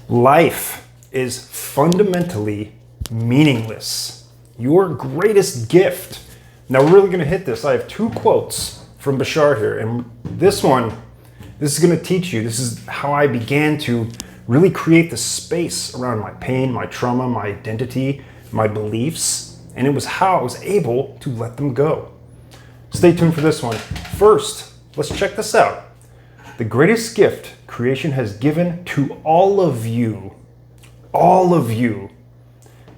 Life is fundamentally meaningless. Your greatest gift. Now we're really going to hit this. I have 2 quotes from Bashar here, and this is going to teach you. This is how I began to really create the space around my pain, my trauma, my identity, my beliefs, and it was how I was able to let them go. Stay tuned for this one. First, let's check this out. The greatest gift creation has given to all of you,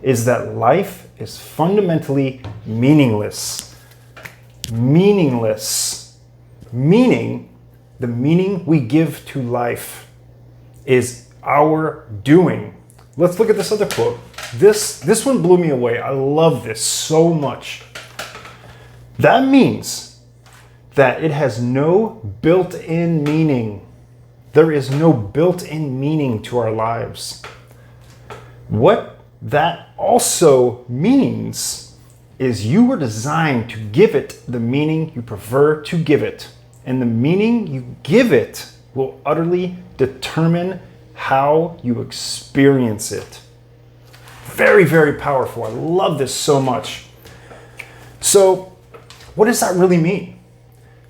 is that life is fundamentally meaningless. Meaningless. Meaning, the meaning we give to life is our doing. Let's look at this other quote. This one blew me away. I love this so much. That means that it has no built-in meaning. There is no built-in meaning to our lives. What that also means is you were designed to give it the meaning you prefer to give it. And the meaning you give it will utterly determine how you experience it. Very, very powerful. I love this so much. So, what does that really mean?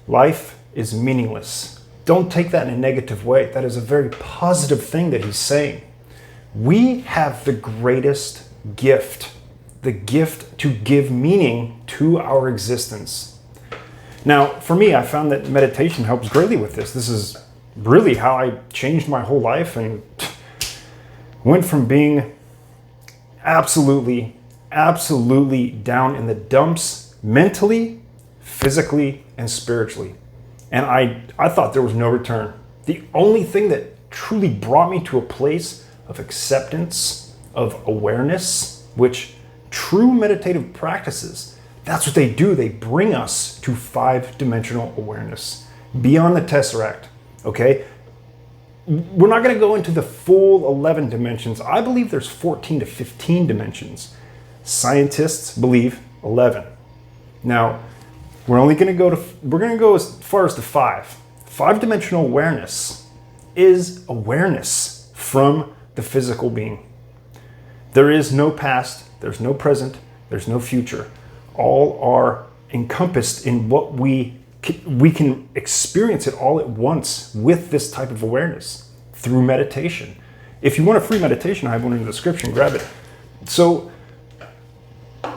Life is meaningless. Don't take that in a negative way. That is a very positive thing that he's saying. We have the greatest gift, the gift to give meaning to our existence. Now, for me, I found that meditation helps greatly with this. This is really how I changed my whole life and went from being absolutely down in the dumps mentally, physically, and spiritually. And I thought there was no return. The only thing that truly brought me to a place of acceptance, of awareness, which true meditative practices, that's what they do. They bring us to 5-dimensional awareness, beyond the tesseract, okay? We're not gonna go into the full 11 dimensions. I believe there's 14 to 15 dimensions. Scientists believe 11. Now, we're gonna go as far as the 5. 5-dimensional awareness is awareness from the physical being. There is no past, there's no present, there's no future. All are encompassed in what we can experience it all at once with this type of awareness through meditation. If you want a free meditation, I have one in the description, grab it. So,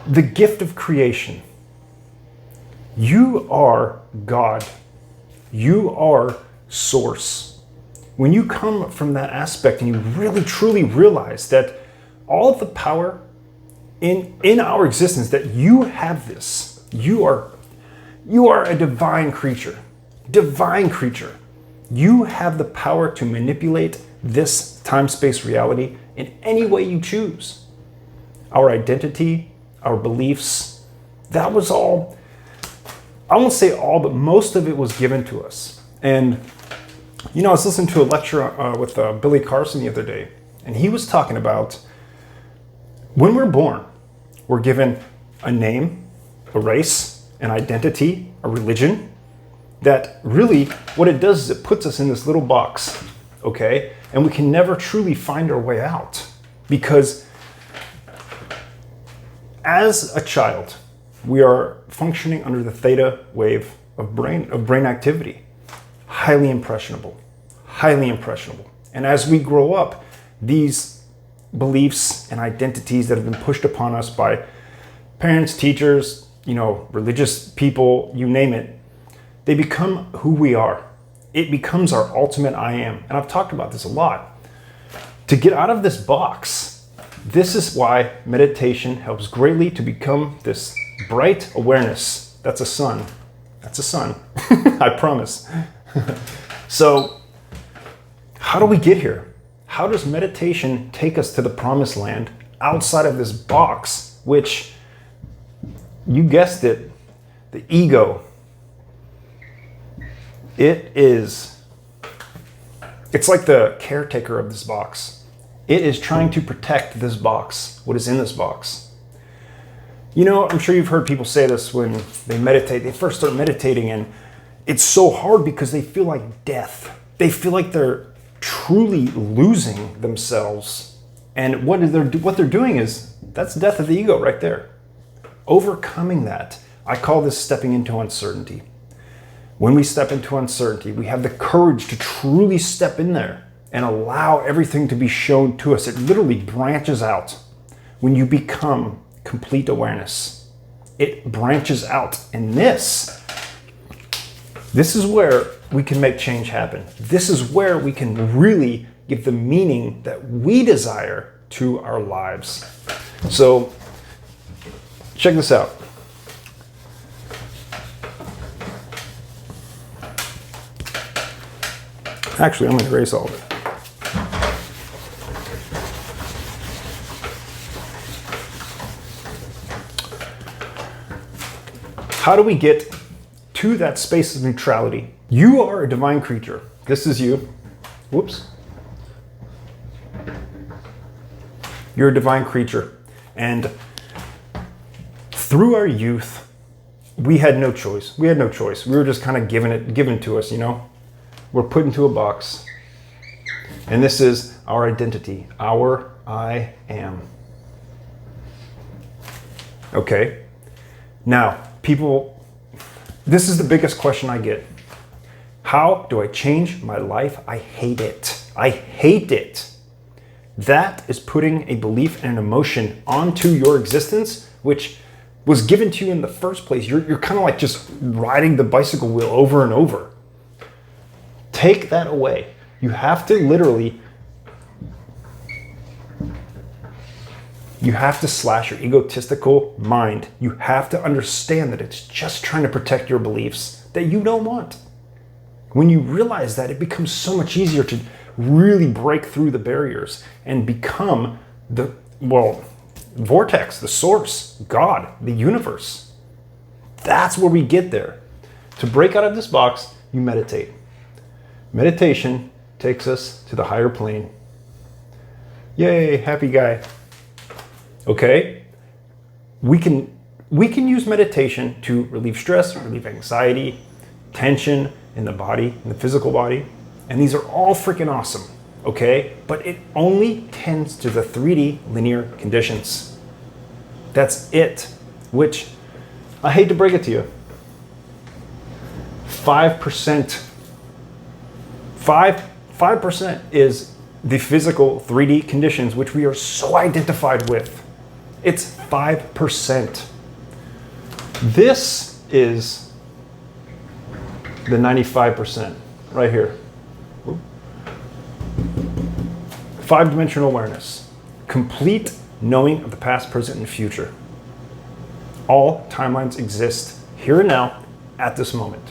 the gift of creation. You are God. You are source. When you come from that aspect and you really truly realize that all of the power in our existence, that you have this, you are a divine creature. Divine creature. You have the power to manipulate this time-space reality in any way you choose. Our identity, our beliefs, that was all, I won't say all, but most of it was given to us. And, I was listening to a lecture with Billy Carson the other day, and he was talking about when we're born, we're given a name, a race, an identity, a religion, that really what it does is it puts us in this little box, okay? And we can never truly find our way out, because as a child, we are functioning under the theta wave of brain activity. Highly impressionable. And as we grow up, these beliefs and identities that have been pushed upon us by parents, teachers, religious people, you name it, they become who we are. It becomes our ultimate I am. And I've talked about this a lot. To get out of this box, this is why meditation helps greatly to become this bright awareness. That's a sun. I promise. So, how do we get here? How does meditation take us to the promised land outside of this box, which, you guessed it, the ego? It's like the caretaker of this box. It is trying to protect this box, what is in this box. I'm sure you've heard people say this when they meditate. They first start meditating and it's so hard because they feel like death. They feel like they're truly losing themselves. And what they're doing is, that's death of the ego right there. Overcoming that, I call this stepping into uncertainty. When we step into uncertainty, we have the courage to truly step in there and allow everything to be shown to us. It literally branches out. When you become complete awareness, it branches out. And this is where we can make change happen. This is where we can really give the meaning that we desire to our lives. So check this out. Actually, I'm going to erase all of it. How do we get to that space of neutrality? You are a divine creature. This is you. Whoops. You're a divine creature. And through our youth, we had no choice. We had no choice. We were just kind of given to us, you know? We're put into a box. And this is our identity, our I am. Okay? Now, people, this is the biggest question I get. How do I change my life? I hate it. I hate it. That is putting a belief and an emotion onto your existence, which was given to you in the first place. You're kind of like just riding the bicycle wheel over and over. Take that away. You have to literally, you have to slash your egotistical mind. You have to understand that it's just trying to protect your beliefs that you don't want. When you realize that, it becomes so much easier to really break through the barriers and become the, vortex, the source, God, the universe. That's where we get there. To break out of this box, you meditate. Meditation takes us to the higher plane. Yay, happy guy. Okay? We can use meditation to relieve stress, relieve anxiety, tension in the body, in the physical body. And these are all freaking awesome, okay? But it only tends to the 3D linear conditions. That's it, which I hate to break it to you. 5% is the physical 3D conditions, which we are so identified with. It's 5%. This is the 95% right here. 5-dimensional awareness. Complete knowing of the past, present, and future. All timelines exist here and now at this moment.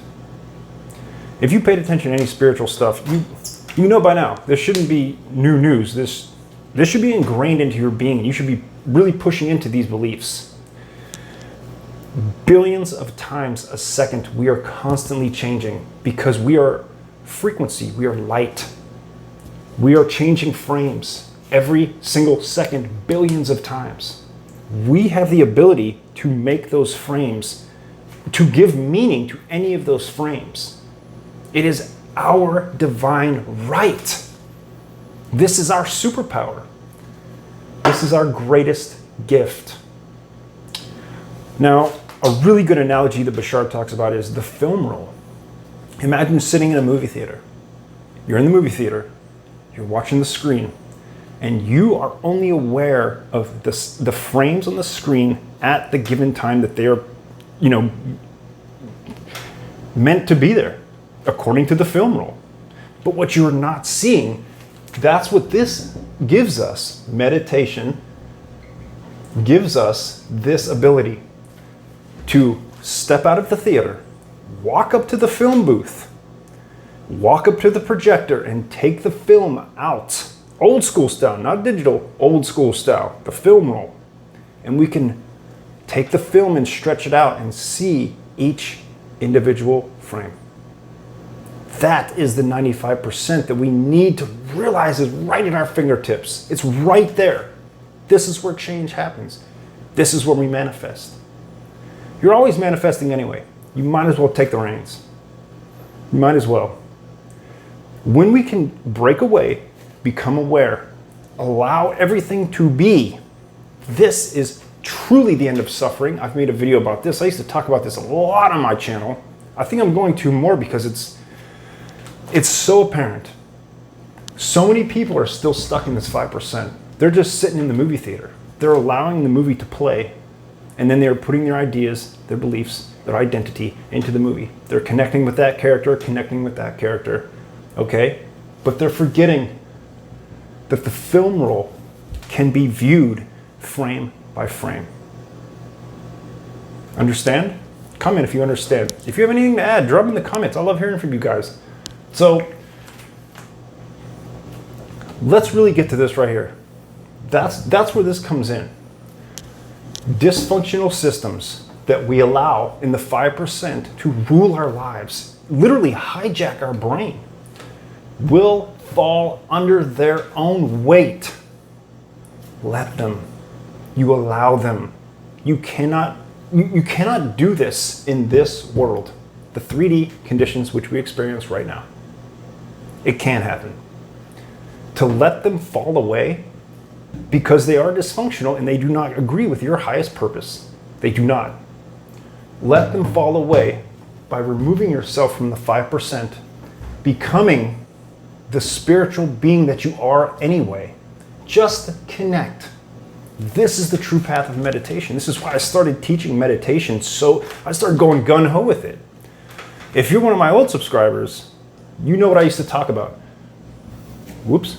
If you paid attention to any spiritual stuff, you know by now, this shouldn't be new news. This should be ingrained into your being. You should be really pushing into these beliefs. Billions of times a second, we are constantly changing because we are frequency, we are light. We are changing frames every single second, billions of times. We have the ability to make those frames, to give meaning to any of those frames. It is our divine right. This is our superpower. This is our greatest gift. Now, a really good analogy that Bashar talks about is the film roll. Imagine sitting in a movie theater. You're in the movie theater, you're watching the screen, and you are only aware of the frames on the screen at the given time that they are, meant to be there, according to the film roll. But what you're not seeing, that's what this gives us. Meditation gives us this ability to step out of the theater, walk up to the film booth, walk up to the projector and take the film out. Old school style, not digital, old school style, the film roll. And we can take the film and stretch it out and see each individual frame. That is the 95% that we need to realize is right at our fingertips. It's right there. This is where change happens. This is where we manifest. You're always manifesting anyway. You might as well take the reins. You might as well. When we can break away, become aware, allow everything to be, this is truly the end of suffering. I've made a video about this. I used to talk about this a lot on my channel. I think I'm going to more because it's so apparent. So many people are still stuck in this 5%. They're just sitting in the movie theater. They're allowing the movie to play, and then they're putting their ideas, their beliefs, their identity into the movie. They're connecting with that character, okay? But they're forgetting that the film roll can be viewed frame by frame. Understand? Comment if you understand. If you have anything to add, drop in the comments. I love hearing from you guys. So let's really get to this right here. That's where this comes in. Dysfunctional systems that we allow in the 5% to rule our lives, literally hijack our brain, will fall under their own weight. Let them. You allow them. You cannot do this in this world. The 3D conditions which we experience right now. It can't happen. To let them fall away because they are dysfunctional and they do not agree with your highest purpose. They do not. Let them fall away by removing yourself from the 5%, becoming the spiritual being that you are anyway. Just connect. This is the true path of meditation. This is why I started teaching meditation, so I started going gung-ho with it. If you're one of my old subscribers, you know what I used to talk about. Whoops.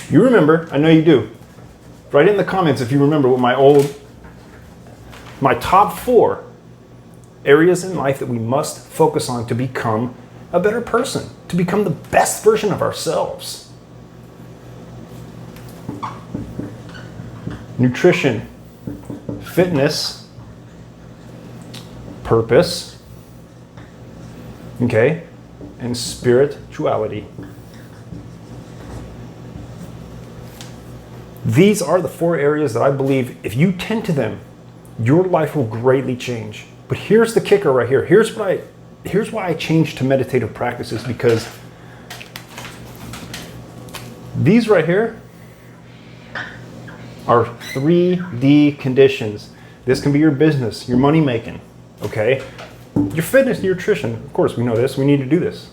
You remember, I know you do. Write in the comments if you remember what my top 4 areas in life that we must focus on to become a better person, to become the best version of ourselves. Nutrition, fitness, purpose, okay, and spirituality. These are the 4 areas that I believe if you tend to them, your life will greatly change. But here's the kicker right here. Here's why I changed to meditative practices, because these right here are 3D conditions. This can be your business, your money making, okay? Your fitness, your nutrition. Of course, we know this. We need to do this.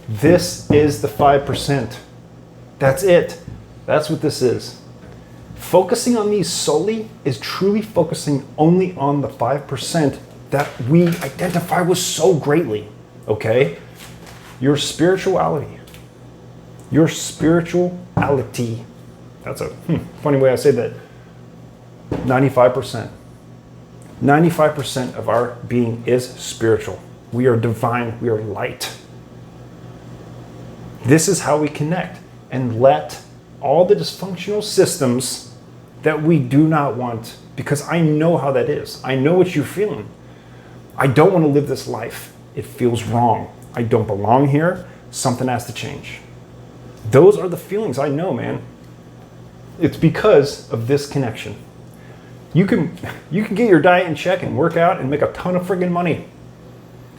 This is the 5%. That's it. That's what this is. Focusing on these solely is truly focusing only on the 5% that we identify with so greatly, okay? Your spirituality. Your spirituality. That's a funny way I say that. 95%. 95% of our being is spiritual. We are divine. We are light. This is how we connect and let all the dysfunctional systems that we do not want, because I know how that is. I know what you're feeling. I don't want to live this life. It feels wrong. I don't belong here. Something has to change. Those are the feelings I know, man. It's because of this connection. You can get your diet in check and work out and make a ton of friggin' money.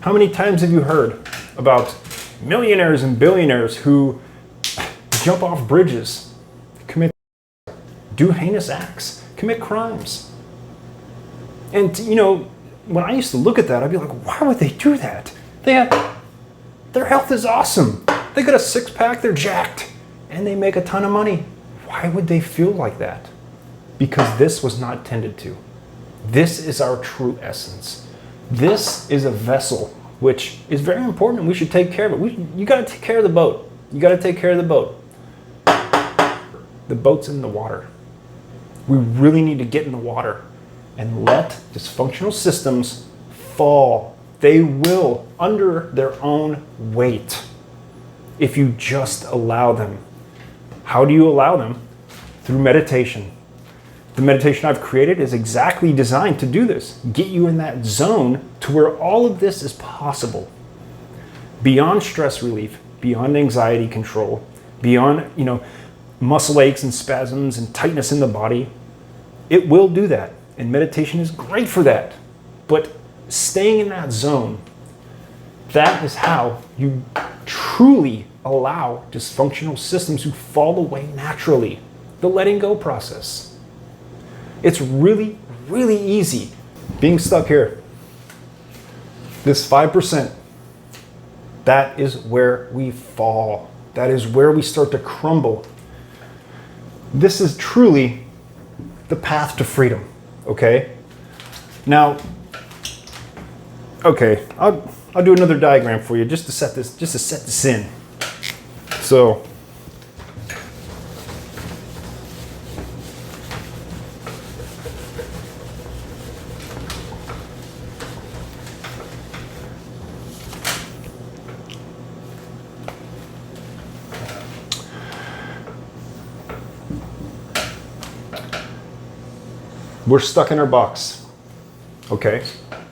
How many times have you heard about millionaires and billionaires who jump off bridges, do heinous acts, commit crimes? And you know, when I used to look at that, I'd be like, why would they do that? Their health is awesome. They got a 6-pack, they're jacked, and they make a ton of money. Why would they feel like that? Because this was not tended to. This is our true essence. This is a vessel, which is very important. We should take care of it. You got to take care of the boat. You got to take care of the boat. The boat's in the water. We really need to get in the water and let dysfunctional systems fall. They will under their own weight if you just allow them. How do you allow them? Through meditation. The meditation I've created is exactly designed to do this. Get you in that zone to where all of this is possible. Beyond stress relief, beyond anxiety control, beyond, muscle aches and spasms and tightness in the body. It will do that. And meditation is great for that. But staying in that zone, that is how you truly allow dysfunctional systems to fall away naturally. The letting go process. It's really, really easy. Being stuck here, this 5%, that is where we fall. That is where we start to crumble. This is truly the path to freedom, okay? Now, okay, I'll do another diagram for you just to set this in. So, we're stuck in our box, okay?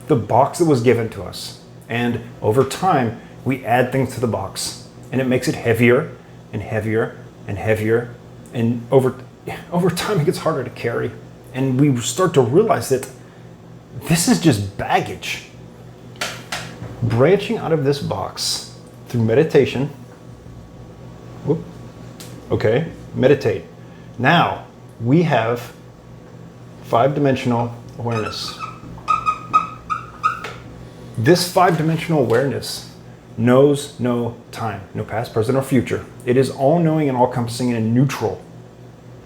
The box that was given to us. And over time, we add things to the box and it makes it heavier and heavier and heavier. And over time, it gets harder to carry. And we start to realize that this is just baggage. Branching out of this box through meditation. Okay, meditate. Now we have 5-dimensional awareness. This 5-dimensional awareness knows no time, no past, present, or future. It is all-knowing and all-encompassing and neutral.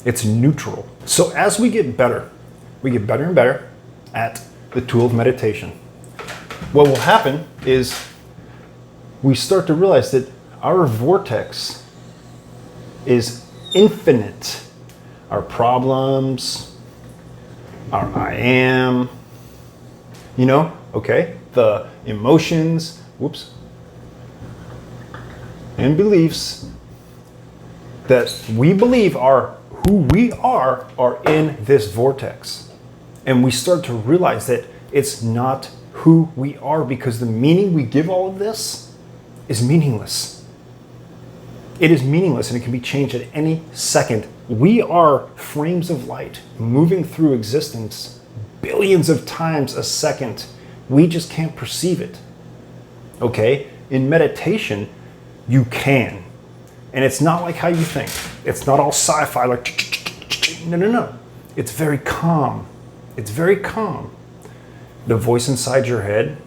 It's neutral. So as we get better and better at the tool of meditation, what will happen is we start to realize that our vortex is infinite. Our problems, our I am, okay, the emotions, and beliefs that we believe are who we are in this vortex. And we start to realize that it's not who we are because the meaning we give all of this is meaningless. It is meaningless and it can be changed at any second. We are frames of light moving through existence billions of times a second. We just can't perceive it. Okay? In meditation, you can. And it's not like how you think. It's not all sci-fi like no. It's very calm. It's very calm. The voice inside your head,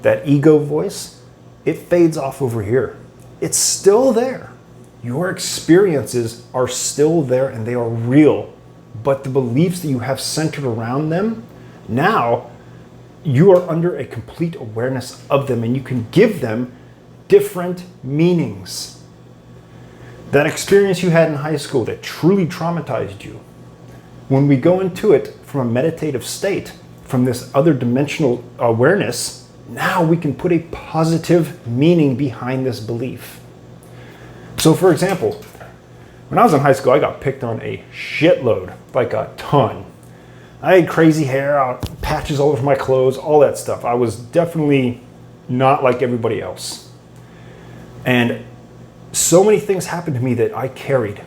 that ego voice, it fades off over here. It's still there. Your experiences are still there and they are real. But the beliefs that you have centered around them, now you are under a complete awareness of them and you can give them different meanings. That experience you had in high school that truly traumatized you, when we go into it from a meditative state, from this other dimensional awareness, now we can put a positive meaning behind this belief. So for example, when I was in high school, I got picked on a shitload, like a ton. I had crazy hair, patches all over my clothes, all that stuff. I was definitely not like everybody else. And so many things happened to me that I carried.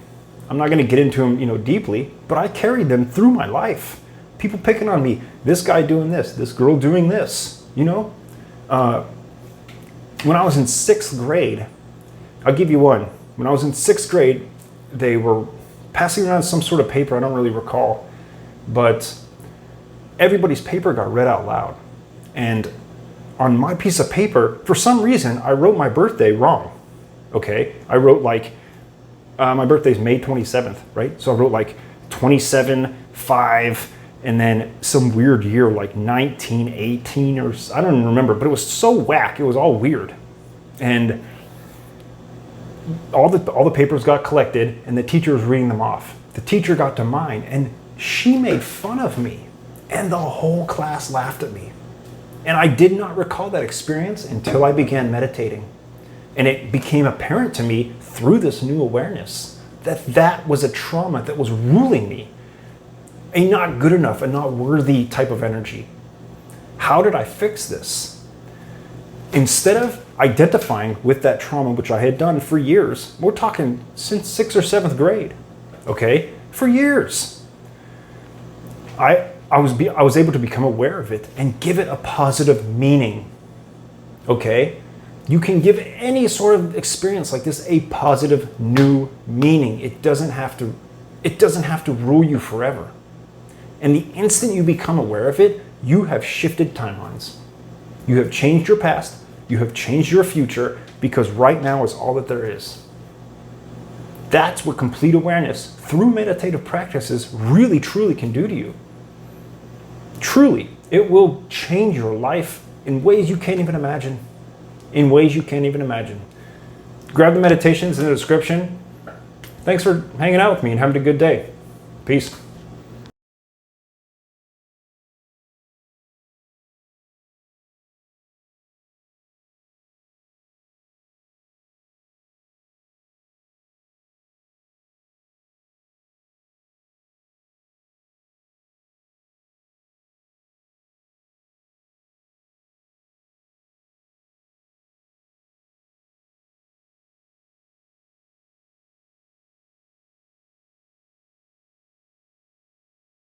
I'm not going to get into them, deeply, but I carried them through my life. People picking on me, this guy doing this girl doing this, When I was in 6th grade, I'll give you one. When I was in 6th grade, they were passing around some sort of paper, I don't really recall, but everybody's paper got read out loud. And on my piece of paper, for some reason, I wrote my birthday wrong. Okay, I wrote my birthday's May 27th, right? So I wrote 27/5 and then some weird year like 1918 or I don't even remember, but it was so whack. It was all weird. And all the papers got collected and the teacher was reading them off. The teacher got to mine and she made fun of me and the whole class laughed at me. And I did not recall that experience until I began meditating. And it became apparent to me through this new awareness that that was a trauma that was ruling me. A not good enough, a not worthy type of energy. How did I fix this? Instead of identifying with that trauma, which I had done for years, we're talking since 6th or 7th grade, okay? For years. I I was able to become aware of it and give it a positive meaning. Okay? You can give any sort of experience like this a positive new meaning. It doesn't have to rule you forever. And the instant you become aware of it, you have shifted timelines. You have changed your past, you have changed your future, because right now is all that there is. That's what complete awareness through meditative practices really truly can do to you. Truly, it will change your life in ways you can't even imagine. In ways you can't even imagine. Grab the meditations in the description. Thanks for hanging out with me and having a good day. Peace.